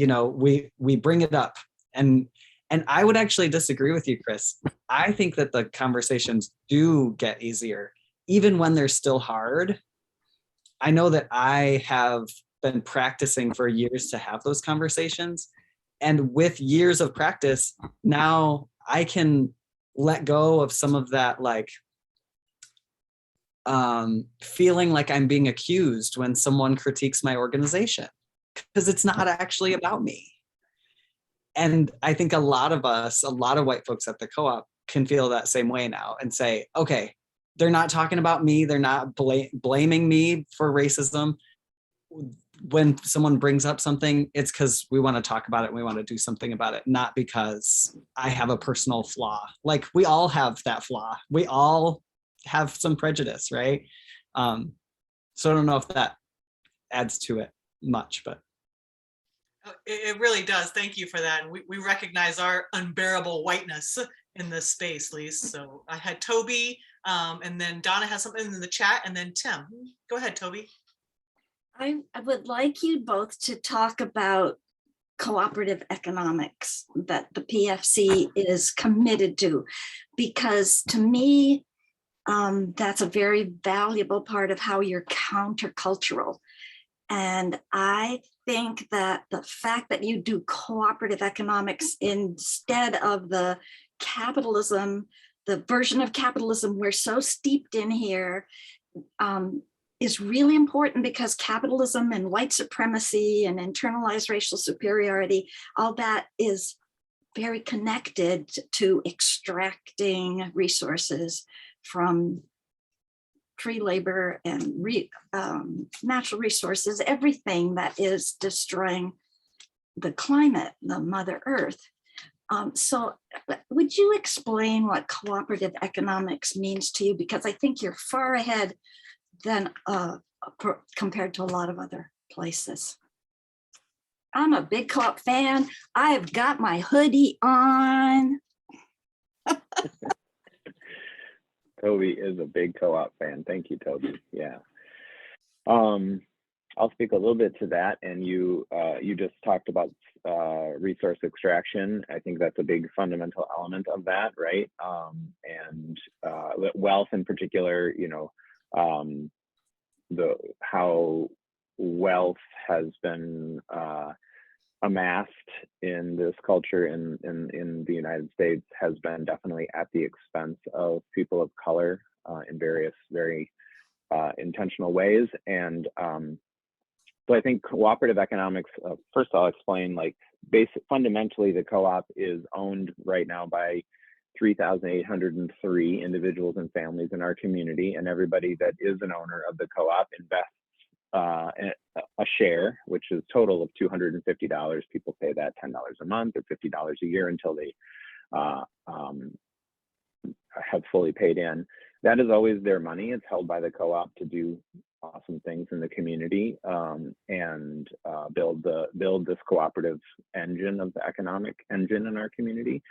bring it up, and I would actually disagree with you, Chris. I think that the conversations do get easier, even when they're still hard. I know that I have been practicing for years to have those conversations, and with years of practice, now I can let go of some of that, like feeling like I'm being accused when someone critiques my organization, because it's not actually about me. And I think a lot of white folks at the co-op can feel that same way now and say, okay, they're not talking about me. They're not blaming me for racism. When someone brings up something, it's because we want to talk about it and we want to do something about it, not because I have a personal flaw. Like, we all have that flaw. We all have some prejudice, right? So I don't know if that adds to it much, but. It really does. Thank you for that. And we recognize our unbearable whiteness in this space, Liis. So I had Toby, and then Donna has something in the chat, and then Tim. Go ahead, Toby. I would like you both to talk about cooperative economics that the PFC is committed to, because to me, that's a very valuable part of how you're countercultural. And I think that the fact that you do cooperative economics instead of the capitalism, the version of capitalism we're so steeped in here, is really important, because capitalism and white supremacy and internalized racial superiority, all that is very connected to extracting resources from free labor and natural resources, everything that is destroying the climate, the Mother Earth. So would you explain what cooperative economics means to you? Because I think you're far ahead than compared to a lot of other places. I'm a big co-op fan. I've got my hoodie on. Toby is a big co-op fan. Thank you, Toby. Yeah. I'll speak a little bit to that. And you just talked about resource extraction. I think that's a big fundamental element of that, right? And wealth in particular, you know, how wealth has been amassed in this culture in the United States has been definitely at the expense of people of color in various very intentional ways. And so I think cooperative economics, first I'll explain, like, fundamentally the co-op is owned right now by 3,803 individuals and families in our community, and everybody that is an owner of the co-op invests a share, which is total of $250. People pay that $10 a month or $50 a year until they have fully paid in. That is always their money. It's held by the co-op to do awesome things in the community and build this cooperative engine of the economic engine in our community.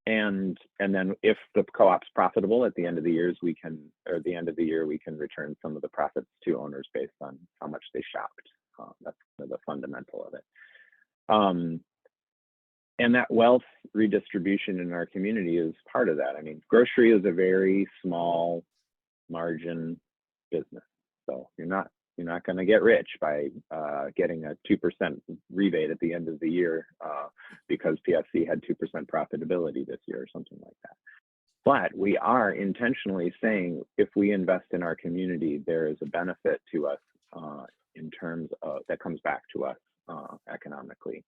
And then if the co-op's profitable at the end of the year, we can return some of the profits to owners based on how much they shopped. That's the fundamental of it. And that wealth redistribution in our community is part of that. I mean, grocery is a very small margin business, so you're not going to get rich by getting a 2% rebate at the end of the year because PFC had 2% profitability this year or something like that. But we are intentionally saying if we invest in our community, there is a benefit to us in terms of that comes back to us economically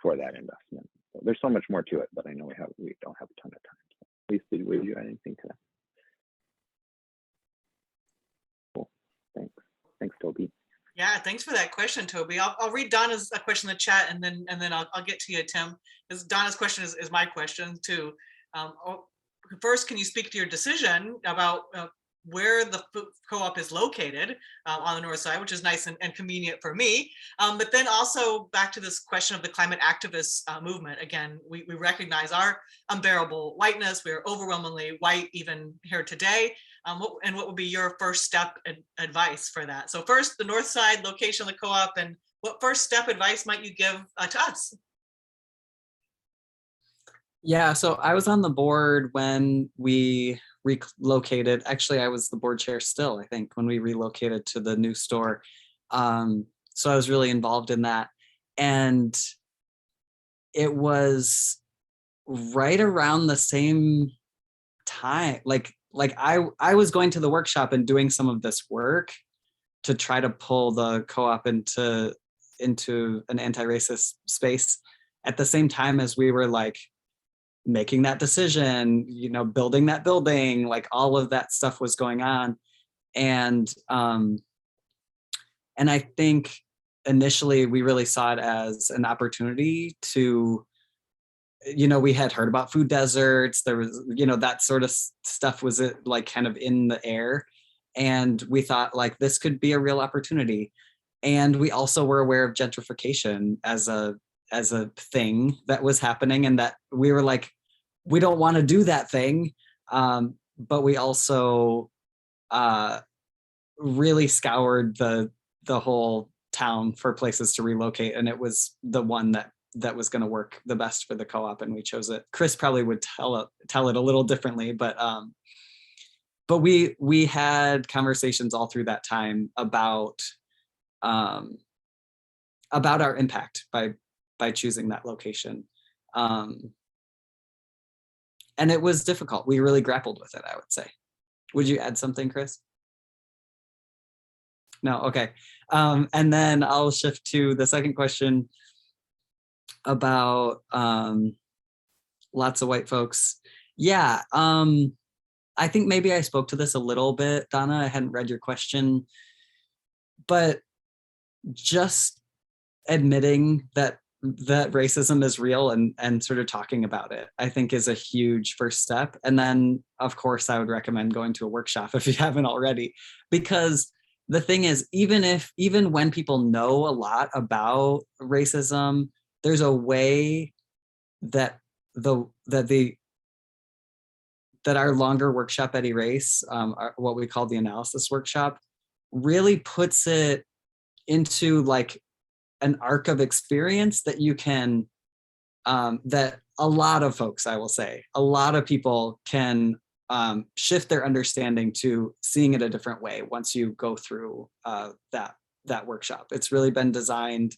for that investment. So there's so much more to it, but I know we don't have a ton of time. So please, would you add anything to that? Cool. Thanks, Toby. Yeah, thanks for that question, Toby. I'll read Donna's question in the chat, and then I'll get to you, Tim. Because Donna's question is my question too. First, can you speak to your decision about where the co-op is located on the north side, which is nice and convenient for me. But then also back to this question of the climate activist movement. Again, we recognize our unbearable whiteness. We are overwhelmingly white even here today. What would be your first step advice for that? So first, the north side location of the co-op, and what first step advice might you give to us? Yeah, so I was on the board when we relocated. Actually, I was the board chair still, I think, when we relocated to the new store. So I was really involved in that. And it was right around the same time, like I was going to the workshop and doing some of this work to try to pull the co-op into an anti-racist space at the same time as we were like making that decision, building that building, like all of that stuff was going on. And I think initially we really saw it as an opportunity to, we had heard about food deserts. There was, that sort of stuff was like kind of in the air. And we thought like this could be a real opportunity. And we also were aware of gentrification as a thing that was happening, and that we were like, we don't want to do that thing. But we also really scoured the whole town for places to relocate. And it was the one that was going to work the best for the co-op, and we chose it. Chris probably would tell it a little differently, but we had conversations all through that time about our impact by choosing that location. And it was difficult. We really grappled with it, I would say. Would you add something, Chris? No, okay. And then I'll shift to the second question about lots of white folks. Yeah, I think maybe I spoke to this a little bit, Donna. I hadn't read your question, but just admitting that racism is real and sort of talking about it, I think is a huge first step. And then of course I would recommend going to a workshop if you haven't already, because the thing is, even when people know a lot about racism, there's a way that the our longer workshop at Erase, what we call the analysis workshop, really puts it into like an arc of experience that you can, that a lot of folks, I will say, a lot of people can shift their understanding to seeing it a different way once you go through that workshop. It's really been designed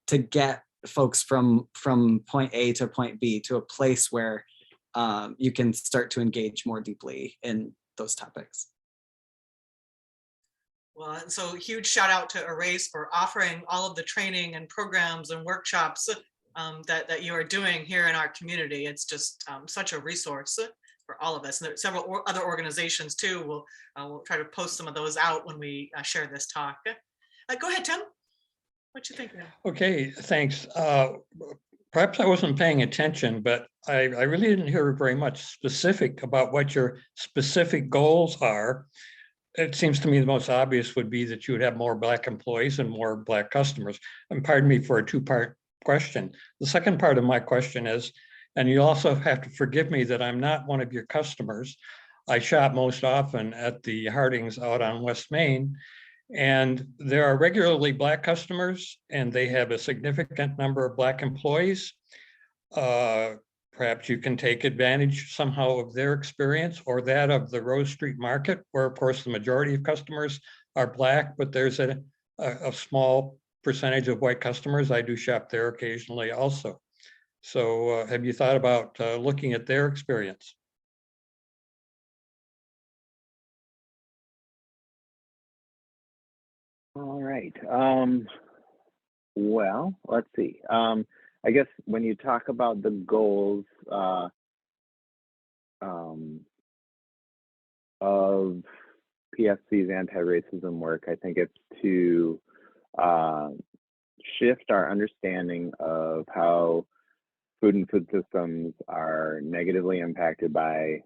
to get folks from point A to point B to a place where you can start to engage more deeply in those topics. Well, and so huge shout out to Erase for offering all of the training and programs and workshops that you are doing here in our community. It's just such a resource for all of us. And there are several other organizations too. We'll try to post some of those out when we share this talk. Go ahead, Tim. What you think? Okay, thanks. Perhaps I wasn't paying attention, but I really didn't hear very much specific about what your specific goals are. It seems to me the most obvious would be that you would have more Black employees and more Black customers. And pardon me for a two-part question. The second part of my question is, and you also have to forgive me that I'm not one of your customers. I shop most often at the Hardings out on West Main, and there are regularly Black customers, and they have a significant number of Black employees. Perhaps you can take advantage somehow of their experience or that of the Rose Street Market, where of course the majority of customers are Black, but there's a small percentage of white customers. I do shop there occasionally also. So have you thought about looking at their experience? All right. Well, let's see. I guess when you talk about the goals of PFC's anti-racism work, I think it's to shift our understanding of how food and food systems are negatively impacted by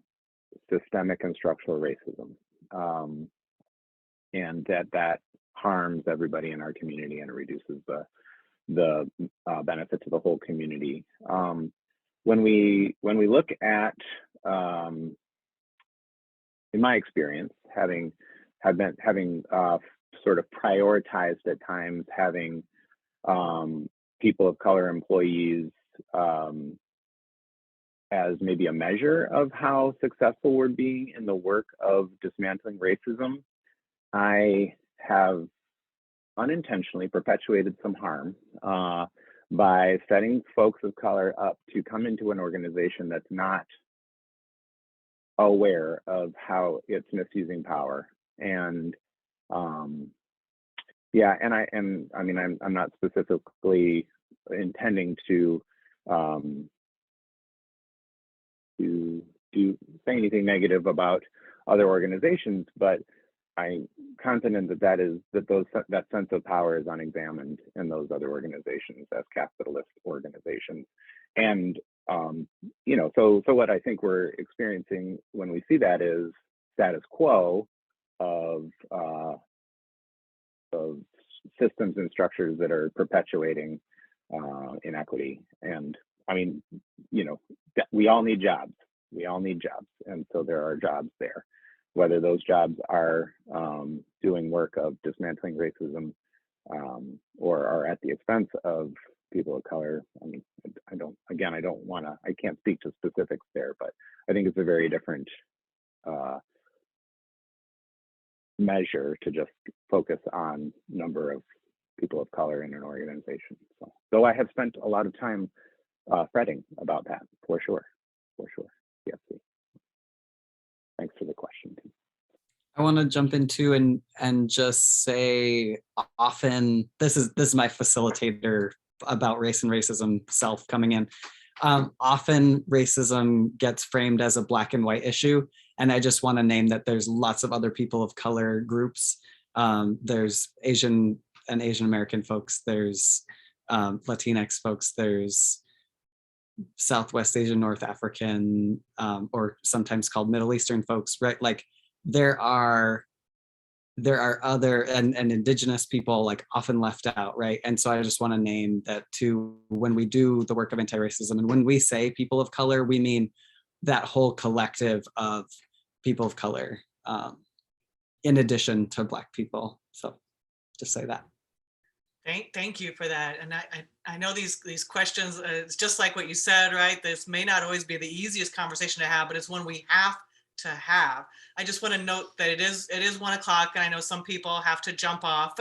systemic and structural racism, and that harms everybody in our community and reduces the benefit to the whole community. When we look at, in my experience, having sort of prioritized at times having people of color employees as maybe a measure of how successful we're being in the work of dismantling racism, I have unintentionally perpetuated some harm by setting folks of color up to come into an organization that's not aware of how it's misusing power. And yeah, and I mean, I'm not specifically intending to say anything negative about other organizations, but I'm confident that sense of power is unexamined in those other organizations as capitalist organizations. And you know, so what I think we're experiencing when we see that is status quo of systems and structures that are perpetuating inequity. And I mean, you know, we all need jobs. We all need jobs, and so there are jobs there. Whether those jobs are doing work of dismantling racism or are at the expense of people of color, I mean, I can't speak to specifics there, but I think it's a very different measure to just focus on number of people of color in an organization. So, though I have spent a lot of time fretting about that, for sure. Yes. Thanks for the question. I want to jump into and just say, often this is my facilitator about race and racism self coming in. Often racism gets framed as a black and white issue, and I just want to name that there's lots of other people of color groups. There's Asian and Asian American folks. There's Latinx folks. There's Southwest Asian, North African, or sometimes called Middle Eastern folks, right? Like there are other and indigenous people like often left out, right? And so I just want to name that too, when we do the work of anti-racism and when we say people of color, we mean that whole collective of people of color, in addition to Black people. So just say that. Thank you for that. And I know these questions, it's just like what you said, right? This may not always be the easiest conversation to have, but it's one we have to have. I just want to note that it is 1 o'clock, and I know some people have to jump off.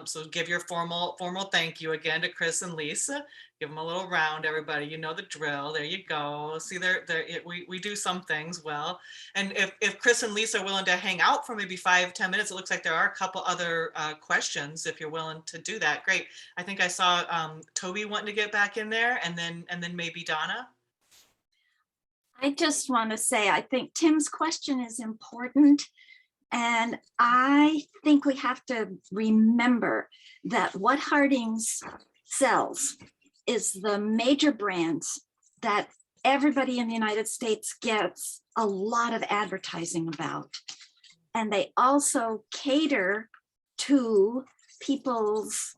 So give your formal thank you again to Chris and Liis. Give them a little round, everybody. You know the drill. There you go. See, we do some things well. And if Chris and Liis are willing to hang out for maybe 5-10 minutes, it looks like there are a couple other questions. If you're willing to do that, great. I think I saw Toby wanting to get back in there, and then maybe Donna. I just want to say, I think Tim's question is important. And I think we have to remember that what Harding's sells is the major brands that everybody in the United States gets a lot of advertising about. And they also cater to people's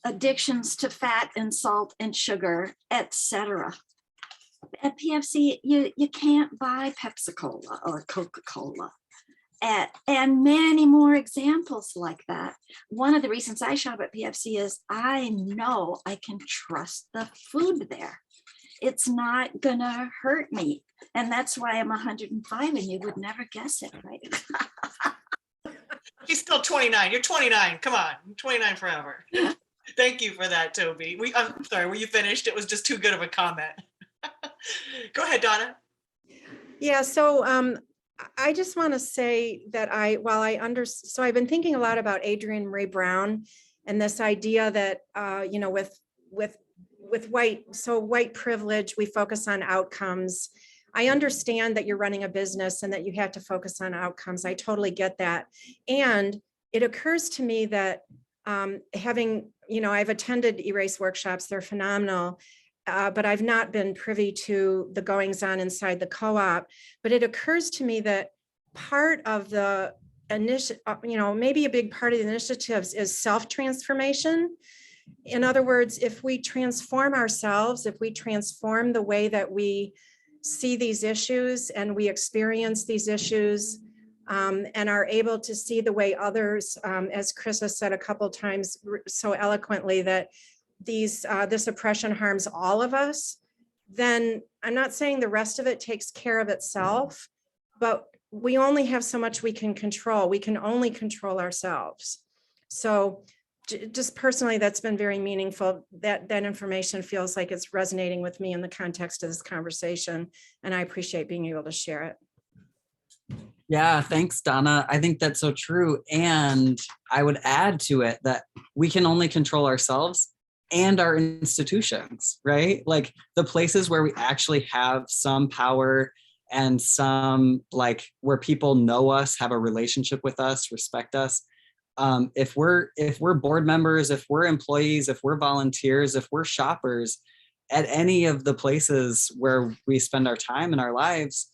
addictions to fat and salt and sugar, etc. At PFC, you can't buy Pepsi-Cola or Coca-Cola. And many more examples like that. One of the reasons I shop at PFC is I know I can trust the food there. It's not gonna hurt me. And that's why I'm 105 and you would never guess it, right? She's still 29. You're 29. Come on, 29 forever. Thank you for that, Toby. I'm sorry, were you finished? It was just too good of a comment. Go ahead, Donna. Yeah, so I just want to say that so I've been thinking a lot about Adrienne Maree Brown and this idea that, with white privilege, we focus on outcomes. I understand that you're running a business and that you have to focus on outcomes. I totally get that. And it occurs to me that I've attended erase workshops, they're phenomenal. But I've not been privy to the goings on inside the co-op. But it occurs to me that part of the initiative, maybe a big part of the initiatives is self-transformation. In other words, if we transform ourselves, if we transform the way that we see these issues and we experience these issues, and are able to see the way others, as Chris has said a couple times so eloquently, that this oppression harms all of us, then I'm not saying the rest of it takes care of itself, but we only have so much we can control. We can only control ourselves. So just personally, that's been very meaningful. That information feels like it's resonating with me in the context of this conversation, and I appreciate being able to share it. Yeah, thanks, Donna. I think that's so true. And I would add to it that we can only control ourselves and our institutions, right? Like the places where we actually have some power and some, like, where people know us, have a relationship with us, respect us. If we're board members, if we're employees, if we're volunteers, if we're shoppers at any of the places where we spend our time in our lives,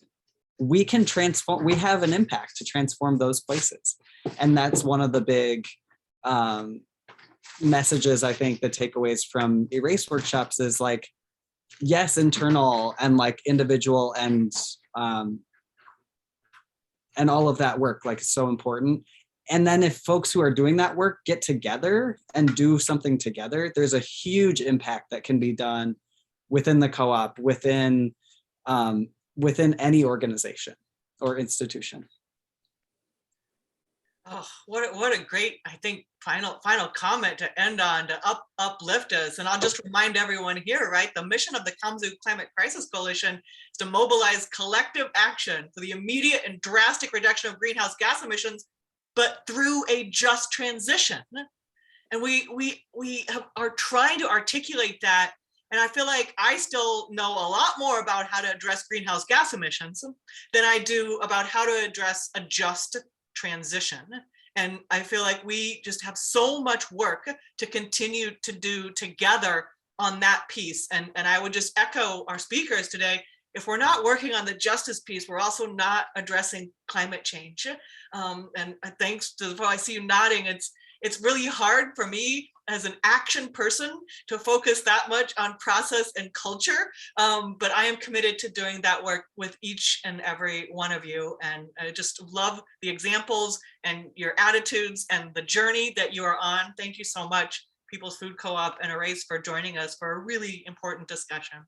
we can transform, we have an impact to transform those places. And that's one of the big messages, I think, the takeaways from erase workshops is like, yes, internal and like individual and all of that work, like, so important. And then if folks who are doing that work get together and do something together, there's a huge impact that can be done within the co-op, within any organization or institution. Oh, what a great, I think, final comment to end on, to uplift us. And I'll just remind everyone here, right? The mission of the Kalamazoo Climate Crisis Coalition is to mobilize collective action for the immediate and drastic reduction of greenhouse gas emissions, but through a just transition. And we are trying to articulate that. And I feel like I still know a lot more about how to address greenhouse gas emissions than I do about how to address a just transition. And I feel like we just have so much work to continue to do together on that piece. And I would just echo our speakers today. If we're not working on the justice piece, we're also not addressing climate change. And thanks to the, I see you nodding, it's really hard for me as an action person to focus that much on process and culture. But I am committed to doing that work with each and every one of you. And I just love the examples and your attitudes and the journey that you are on. Thank you so much, People's Food Co-op and Erase, for joining us for a really important discussion.